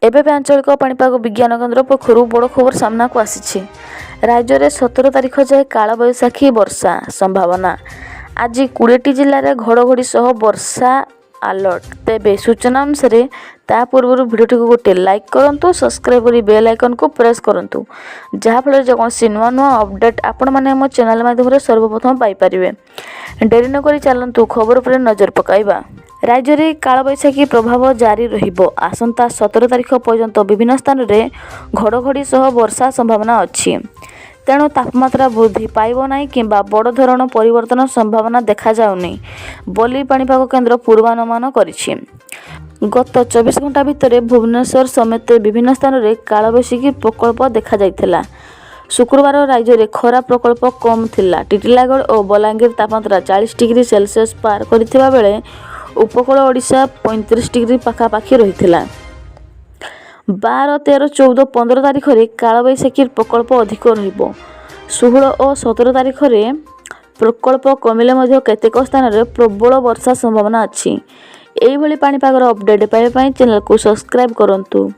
एबे आंचलिक पाणीपाग विज्ञान केन्द्र पक्षर बड़ खबर सामना को आसी। राज्य में 17 तारिख जाए कालबैशाखी वर्षा संभावना। आज 20टी जिले में घड़घड़ी सह वर्षा अलर्ट। तेबे सूचना अनुसार ता पूर्व भिडियो को गोटे लाइक करूँ, सब्सक्राइब कर बेल आइकन को प्रेस करूँ, जहाँफल जेकोसी नुआ नुआ अपडेट आपण मैंने मो चैनल माध्यम सर्वप्रथम पाइपर। डेरी नक चलतु खबर पर नजर पकाइबा। राज्य में कालबैशाखी प्रभाव जारी रहिबो। आसंता 17 तारिख पर्यंत विभिन्न स्थान में घड़घड़ी सह वर्षा संभावना अच्छी। तेणु तापमात्रा वृद्धि पाइब नहीं किंबा बड़ धरण परिवर्तन संभावना देखा जाउनी बोली पाणीपाग केन्द्र पूर्वानुमान करिछि। गत 24 घंटा भितर भुवनेश्वर समेत विभिन्न स्थान में कालबैशाखी प्रकोप देखा जाइथिला। शुक्रवार राज्य में खरा प्रकोप कम थिला। टिटिलागढ़ और बलांगीर तापमात्रा 40 डिग्री सेल्सियस पार करथिबा बेले उपकूल ओडिशा 35 डिग्री पाखापाखि रहिथिला। 12, 13, 14, 15 तारिख में कालबैशाखी प्रकोप अधिक रहिबो। 16 और 17 तारिख में प्रकोप कमिले मध्य केतेक स्थान में प्रबल वर्षा संभावना अच्छी। एही भली पाणीपागर अपडेट पाइबा पई चैनल को सब्सक्राइब करंतु।